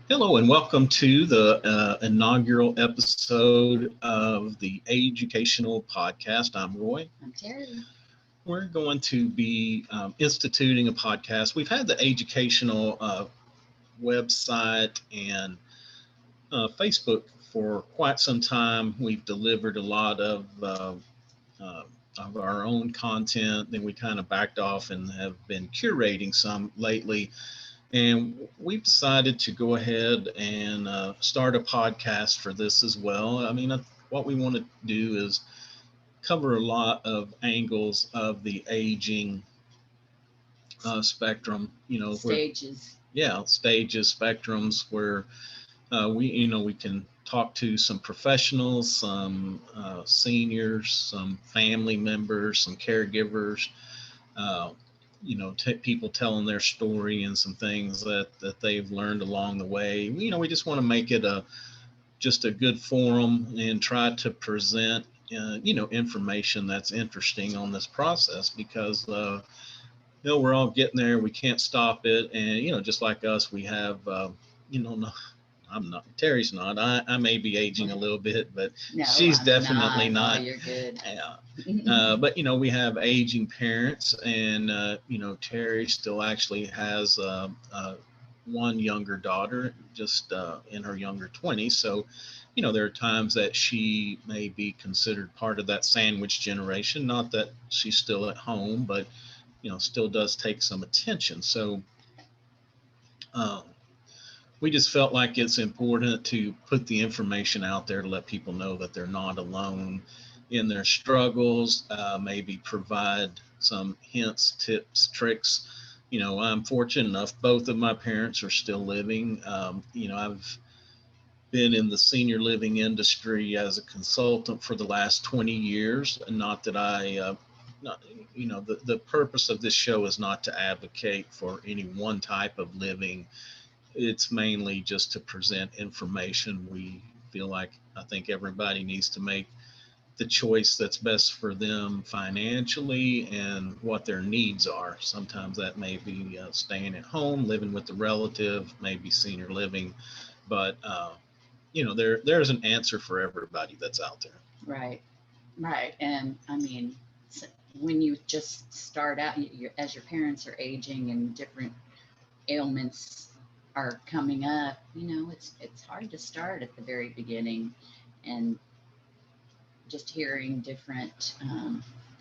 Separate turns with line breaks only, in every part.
Hello and welcome to the inaugural episode of the AGEUcational podcast. I'm Roy.
I'm Terry.
We're going to be instituting a podcast. We've had the AGEUcational website and Facebook for quite some time. We've delivered a lot uh, of our own content. Then we kind of backed off and have been curating some lately. And we've decided to go ahead and start a podcast for this as well. I mean, what we want to do is cover a lot of angles of the aging spectrum,
Stages.
stages, spectrums, where we can talk to some professionals, some seniors, some family members, some caregivers, uh, people telling their story and some things that they've learned along the way. We just want to make it just a good forum and try to present, information that's interesting on this process because, we're all getting there. We can't stop it. And, just like us, we have, no, I'm not, Terry's not, I may be aging a little bit, but
No,
she's
I'm
definitely
not.
not.
Oh, you're good.
But we have aging parents, and Terry still actually has one younger daughter, just in her younger 20s. So, there are times that she may be considered part of that sandwich generation. Not that she's still at home, but still does take some attention. So. Um, we just felt like it's important to put the information out there to let people know that they're not alone in their struggles, maybe provide some hints, tips, tricks. I'm fortunate enough, both of my parents are still living. I've been in the senior living industry as a consultant for the last 20 years. And not that not, the purpose of this show is not to advocate for any one type of living. It's mainly just to present information. We feel like I think everybody needs to make the choice that's best for them financially and what their needs are. Sometimes that may be staying at home, living with a relative, maybe senior living, but there's an answer for everybody that's out there.
Right, right. And I mean, when you just start out, as your parents are aging and different ailments are coming up, it's hard to start at the very beginning, and just hearing different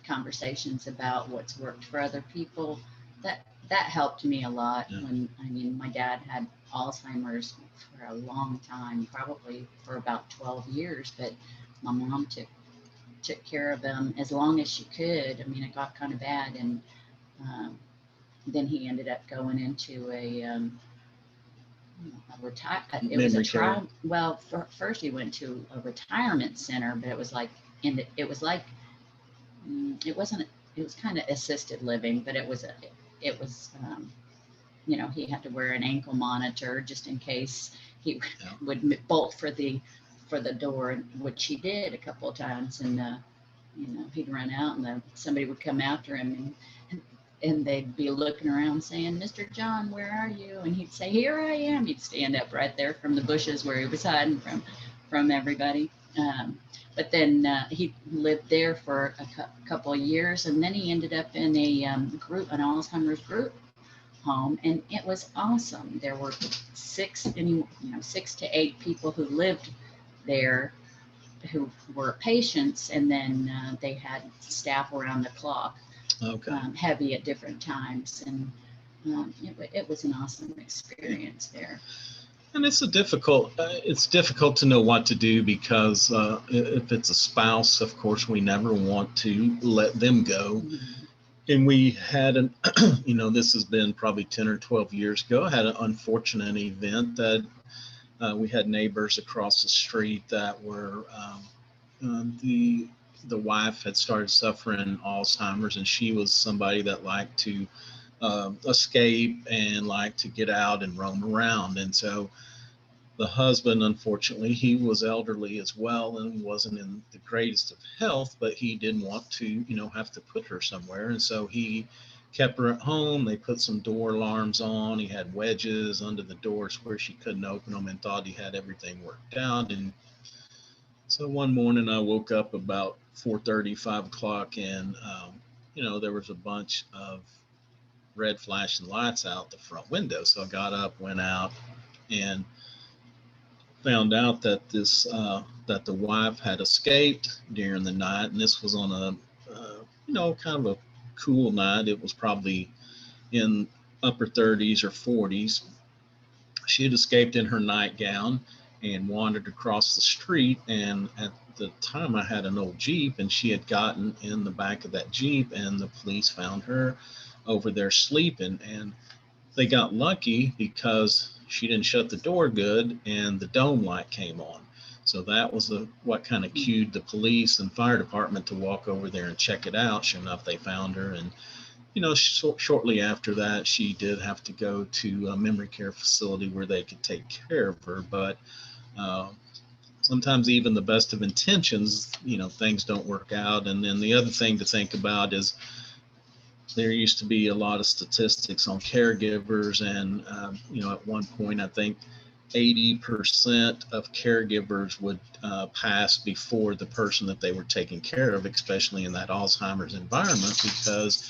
conversations about what's worked for other people, that helped me a lot.
Yeah.
When my dad had Alzheimer's for a long time, probably for about 12 years, but my mom took care of him as long as she could. I mean, it got kind of bad, and um, then he ended up going into a retire. It was a
Memory care.
Well, first he went to a retirement center, but it was like it was like it wasn't. It was kind of assisted living, but it was he had to wear an ankle monitor just in case he
Yeah.
would bolt for the door, which he did a couple of times, and he'd run out, and then somebody would come after him, and they'd be looking around saying, "Mr. John, where are you?" And he'd say, "Here I am." He'd stand up right there from the bushes where he was hiding from everybody. But then he lived there for a couple of years, and then he ended up in an Alzheimer's group home, and it was awesome. There were 6 to 8 people who lived there who were patients, and then they had staff around the clock,
Okay.
heavy at different times, and it was an awesome experience there.
And it's difficult to know what to do because if it's a spouse, of course, we never want to let them go.
Mhm.
And we had this has been probably 10 or 12 years ago. I had an unfortunate event that we had neighbors across the street that were the wife had started suffering Alzheimer's, and she was somebody that liked to escape and liked to get out and roam around. And so the husband, unfortunately, he was elderly as well and wasn't in the greatest of health, but he didn't want to, have to put her somewhere. And so he kept her at home. They put some door alarms on. He had wedges under the doors where she couldn't open them, and thought he had everything worked out. And so one morning I woke up about 4:30, 5 o'clock, and there was a bunch of red flashing lights out the front window. So I got up, went out, and found out that that the wife had escaped during the night, and this was on a kind of a cool night. It was probably in upper 30s or 40s. She had escaped in her nightgown and wandered across the street. And at the time, I had an old Jeep, and she had gotten in the back of that Jeep, and the police found her over there sleeping. And they got lucky because she didn't shut the door good, and the dome light came on. So that was what kind of cued the police and fire department to walk over there and check it out. Sure enough, they found her. And shortly after that, she did have to go to a memory care facility where they could take care of her. But sometimes even the best of intentions, things don't work out. And then the other thing to think about is there used to be a lot of statistics on caregivers. And, at one point, I think 80% of caregivers would pass before the person that they were taking care of, especially in that Alzheimer's environment, because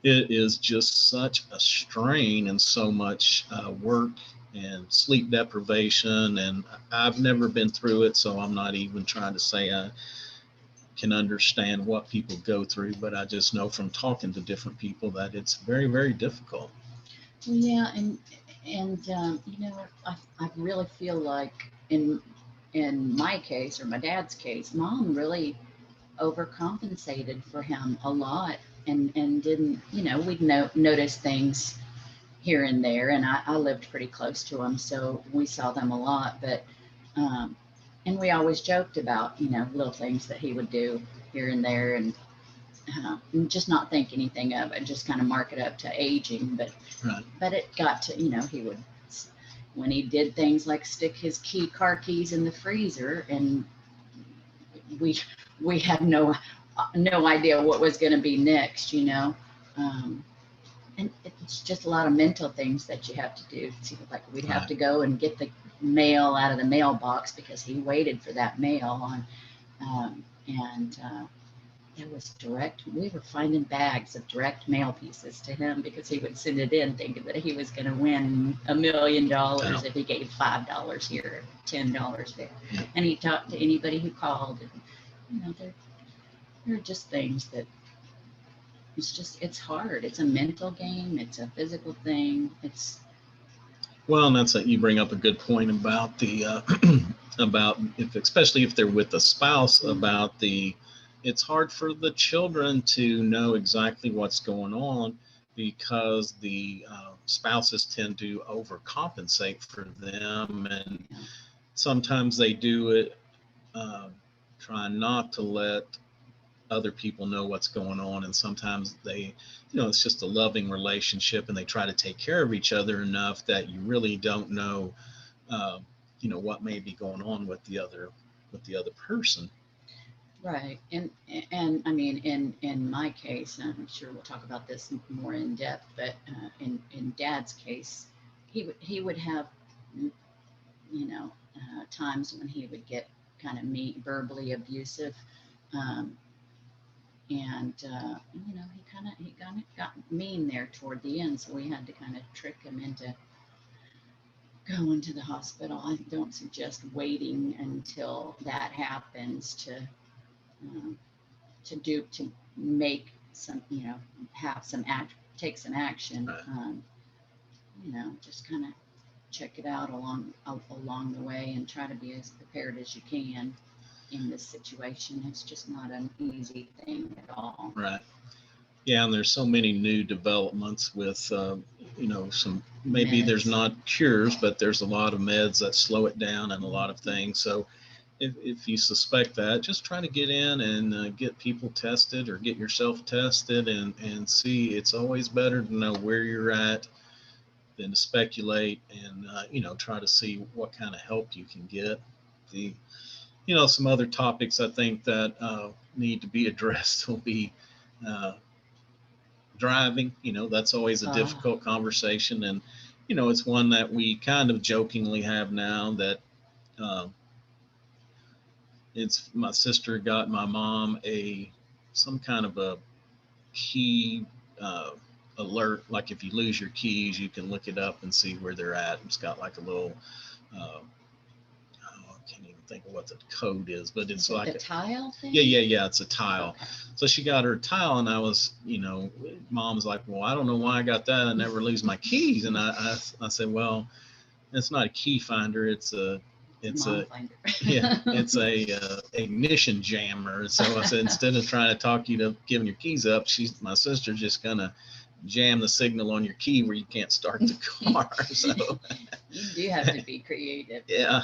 it is just such a strain and so much work and sleep deprivation. And I've never been through it, so I'm not even trying to say I can understand what people go through, but I just know from talking to different people that it's very, very difficult.
Well, yeah, and I really feel like in my case, or my dad's case, Mom really overcompensated for him a lot, and didn't, we'd notice things here and there, and I lived pretty close to him, so we saw them a lot. But and we always joked about little things that he would do here and there, and just not think anything of it, just kind of mark it up to aging. But
Right.
But it got to, he would, when he did things like stick his car keys in the freezer, and we had no idea what was going to be next, and it's just a lot of mental things that you have to do. Like we'd have to go and get the mail out of the mailbox because he waited for that mail on, and it was we were finding bags of direct mail pieces to him because he would send it in thinking that he was going to win $1 million if he gave $5 here, $10 there.
Yeah.
And he talked to anybody who called, and there are just things that it's hard. It's a mental game. It's a physical thing.
Well, and you bring up a good point about the about especially if they're with a spouse, about it's hard for the children to know exactly what's going on, because the spouses tend to overcompensate for them, and sometimes they do it trying not to let other people know what's going on. And sometimes they, it's just a loving relationship, and they try to take care of each other enough that you really don't know, what may be going on with the other person.
Right. And I mean, in my case, and I'm sure we'll talk about this more in depth, but in Dad's case, he would have, times when he would get kind of verbally abusive. And he kind of got mean there toward the end, so we had to kind of trick him into going to the hospital. I don't suggest waiting until that happens to make some, take some action. Just kind of check it out along the way, and try to be as prepared as you can in this situation. It's just not an easy thing at all.
Right. Yeah, and there's so many new developments with, maybe
meds.
There's not cures, but there's a lot of meds that slow it down, and a lot of things. So if you suspect that, just try to get in and get people tested, or get yourself tested, and see. It's always better to know where you're at than to speculate, and, try to see what kind of help you can get. Some other topics I think that need to be addressed will be driving, that's always a difficult conversation. And, it's one that we kind of jokingly have now that um, it's my sister got my mom some kind of a key uh, alert. Like if you lose your keys, you can look it up and see where they're at. It's got like a little, uh, I can't even think of what the code is, but it's like
a tile thing.
Yeah. It's a tile.
Okay.
So she got her tile, and I was, mom's like, well, I don't know why I got that. I never lose my keys. And I said, well, it's not a key finder. It's a ignition jammer. So I said, instead of trying to talk you to giving your keys up, my sister's just gonna jam the signal on your key where you can't start the car. So
you do have to be creative.
Yeah.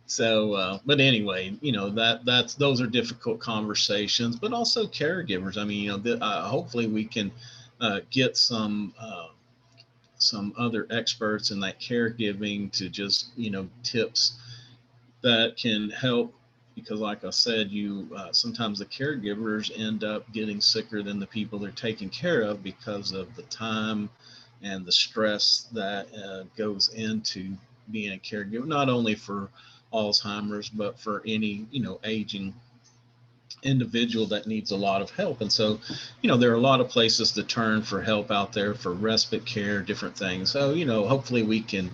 So, but anyway, those are difficult conversations, but also caregivers. I mean, hopefully we can get some other experts in that caregiving to just, tips that can help, because like I said, sometimes the caregivers end up getting sicker than the people they're taking care of because of the time and the stress that goes into being a caregiver, not only for Alzheimer's, but for any, aging individual that needs a lot of help. And so, there are a lot of places to turn for help out there for respite care, different things. So, hopefully we can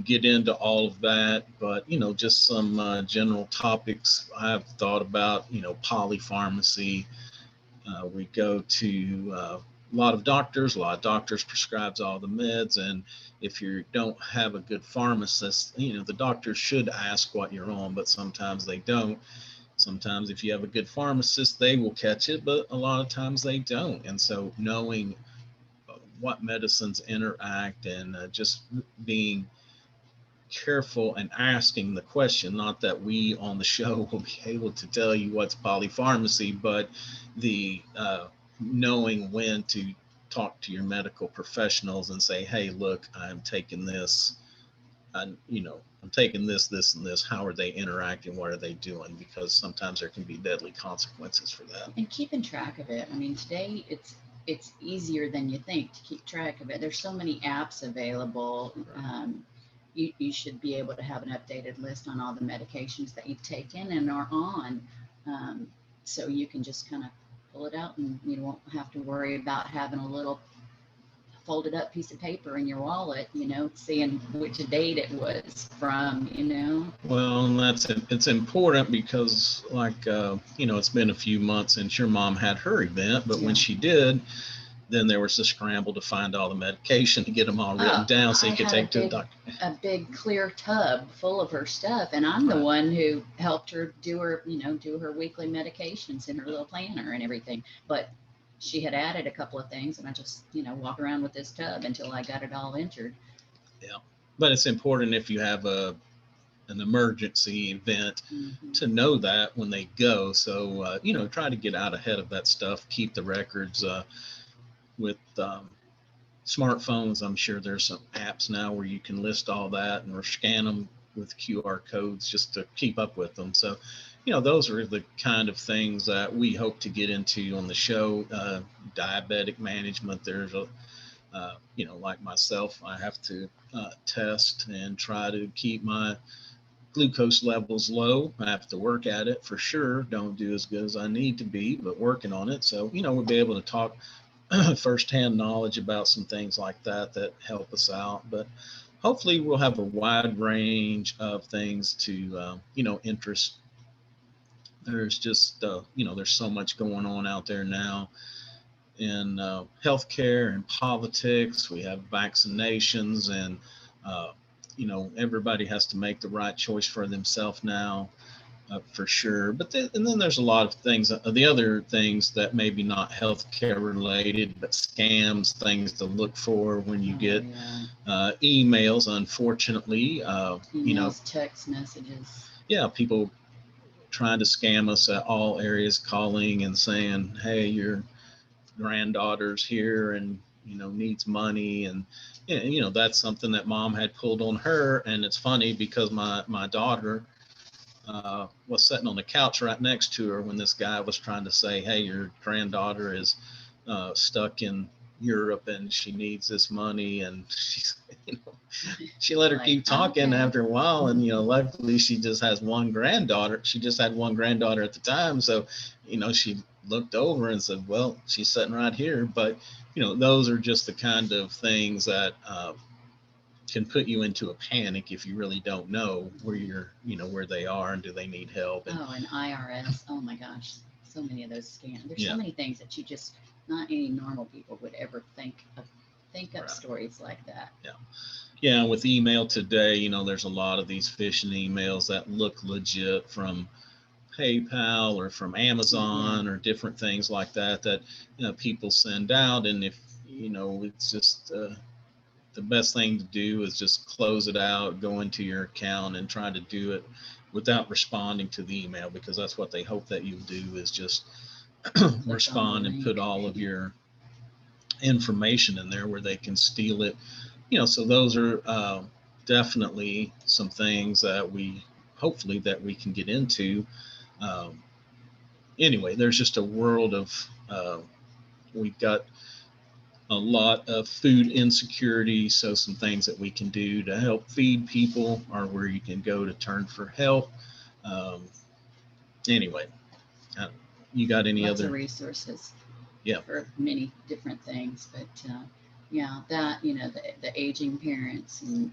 get into all of that, but just some general topics I've thought about. Polypharmacy. We go to a lot of doctors. A lot of doctors prescribes all the meds, and if you don't have a good pharmacist, the doctor should ask what you're on, but sometimes they don't. Sometimes if you have a good pharmacist, they will catch it, but a lot of times they don't. And so knowing what medicines interact and just being careful and asking the question, not that we on the show will be able to tell you what's polypharmacy, but the knowing when to talk to your medical professionals and say, hey, look, I'm taking this, I'm taking this, and this. How are they interacting? What are they doing? Because sometimes there can be deadly consequences for that.
And keeping track of it. I mean, today it's easier than you think to keep track of it. There's so many apps available.
Right.
You should be able to have an updated list on all the medications that you've taken and are on. So you can just kind of pull it out, and you won't have to worry about having a little folded up piece of paper in your wallet, seeing which date it was from,
Well, and it's important because it's been a few months since your mom had her event, but when she did, then there was a scramble to find all the medication to get them all written down so you could take to the doctor.
A big clear tub full of her stuff, and I'm the one who helped her do her weekly medications in her little planner and everything. But she had added a couple of things, and I just, walk around with this tub until I got it all entered.
Yeah, but it's important if you have an emergency event to know that when they go. So, try to get out ahead of that stuff, keep the records. With smartphones, I'm sure there's some apps now where you can list all that or scan them with QR codes just to keep up with them. So, those are the kind of things that we hope to get into on the show. Diabetic management, there's like myself, I have to test and try to keep my glucose levels low. I have to work at it for sure. Don't do as good as I need to be, but working on it. So, we'll be able to talk firsthand knowledge about some things like that help us out. But hopefully we'll have a wide range of things to, interest. There's just, there's so much going on out there now in healthcare and politics. We have vaccinations and, everybody has to make the right choice for themselves now. For sure. But and then there's a lot of things, the other things that maybe not healthcare related, but scams, things to look for when you get emails, unfortunately.
Emails, text messages.
Yeah, people trying to scam us at all areas, calling and saying, hey, your granddaughter's here and, needs money. And, that's something that mom had pulled on her. And it's funny because my daughter, was sitting on the couch right next to her when this guy was trying to say, hey, your granddaughter is stuck in Europe and she needs this money, and she's, she let her
Like,
keep talking
okay.
after a while, and luckily she just has one granddaughter. She just had one granddaughter at the time, so she looked over and said, well, she's sitting right here. But those are just the kind of things that can put you into a panic if you really don't know where they are and do they need help. And
IRS, oh my gosh, so many of those scams. There's
Yeah.
so many things that you just, not any normal people would ever think up
Right.
stories like that.
Yeah, with email today, there's a lot of these phishing emails that look legit from PayPal or from Amazon or different things like that people send out. And if it's just the best thing to do is just close it out, go into your account and try to do it without responding to the email, because that's what they hope that you'll do, is just respond and put all of your information in there where they can steal it. So those are definitely some things that hopefully we can get into. Anyway, there's just a world of we've got a lot of food insecurity, so some things that we can do to help feed people are where you can go to turn for help. Anyway, you got any
Lots
other
of resources
Yeah.
for many different things, but that the aging parents and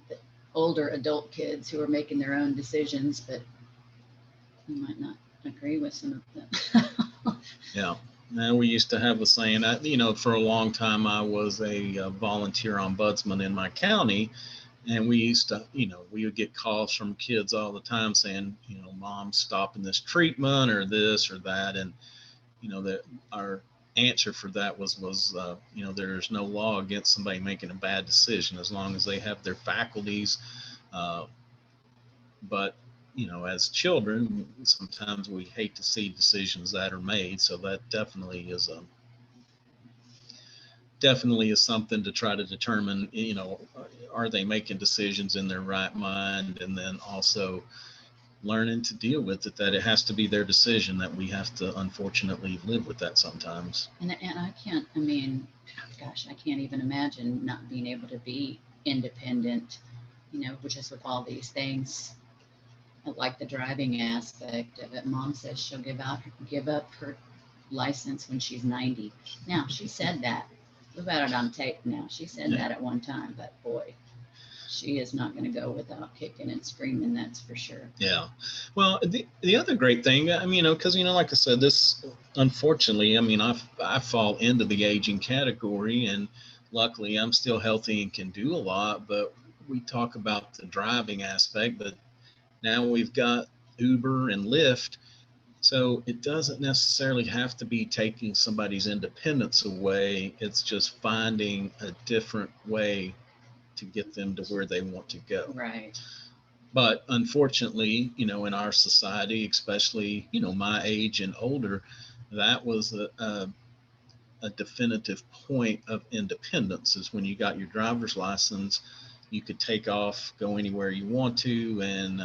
the older adult kids who are making their own decisions, but you might not agree with some of them.
Yeah. Now, we used to have a saying, for a long time, I was a volunteer ombudsman in my county, and we used to, we would get calls from kids all the time saying, Mom's stopping this treatment or this or that. And, that our answer for that was there's no law against somebody making a bad decision as long as they have their faculties. But as children, sometimes we hate to see decisions that are made. So that definitely is something to try to determine, are they making decisions in their right mind? And then also learning to deal with it, that it has to be their decision, that we have to unfortunately live with that sometimes.
And I can't, I can't even imagine not being able to be independent, which is with all these things. Like the driving aspect of it. Mom says she'll give up her license when she's 90. Now, she said that. We've got it on tape now. She said that at one time, but boy, she is not going to go without kicking and screaming, that's for sure.
Yeah. Well, the other great thing, because, like I said, this, unfortunately, I fall into the aging category, and luckily I'm still healthy and can do a lot, but we talk about the driving aspect, but now we've got Uber and Lyft. So it doesn't necessarily have to be taking somebody's independence away. It's just finding a different way to get them to where they want to go.
Right.
But unfortunately, in our society, especially, my age and older, that was a definitive point of independence, is when you got your driver's license, you could take off, go anywhere you want to. And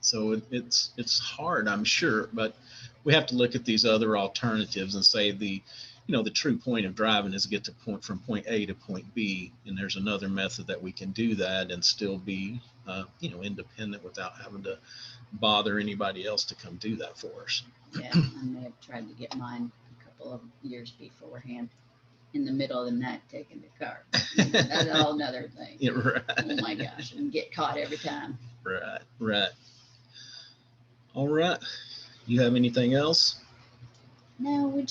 so it's hard, I'm sure, but we have to look at these other alternatives and say the true point of driving is to get from point A to point B. And there's another method that we can do that and still be, independent without having to bother anybody else to come do that for us.
Yeah, I may have tried to get mine a couple of years beforehand, in the middle of the night taking the car. That's a whole nother thing.
Yeah, right.
Oh my gosh, and get caught every time.
Right. All right. You have anything else?
No,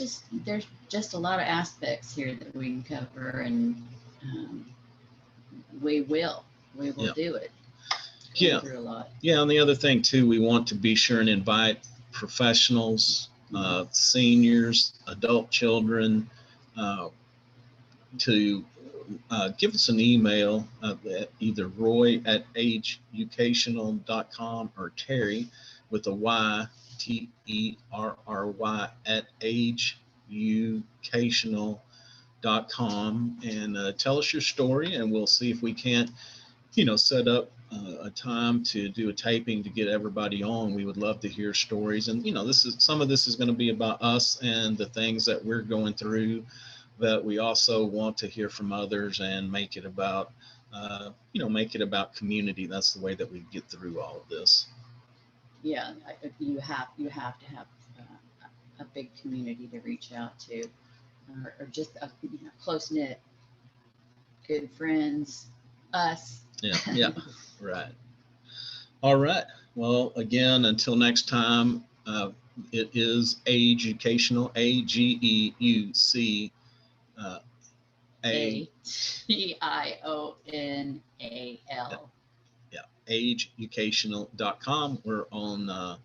there's just a lot of aspects here that we can cover, and we will do it.
Yeah.
Through a lot.
Yeah. And the other thing too, we want to be sure and invite professionals, seniors, adult children, to give us an email at either roy@AGEUcational.com or Terry with a Y, TERRY at AGEUcational.com, and tell us your story, and we'll see if we can't, set up a time to do a taping to get everybody on. We would love to hear stories. And, some of this is going to be about us and the things that we're going through, but we also want to hear from others and make it about, make it about community. That's the way that we get through all of this.
Yeah, you have to have a big community to reach out to, or just a close knit, good friends, us.
Yeah, right. All right. Well, again, until next time, it is AGEUcational, AGEUC.
AGEIONAL.
Yeah, AGEUcational.com. We're on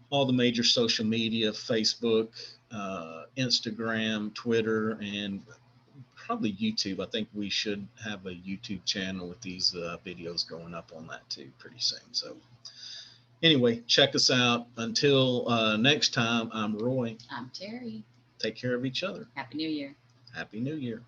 all the major social media, Facebook, Instagram, Twitter, and probably YouTube. I think we should have a YouTube channel with these videos going up on that too pretty soon. So anyway, check us out. Until next time, I'm Roy.
I'm Terry.
Take care of each other.
Happy New Year.
Happy New Year.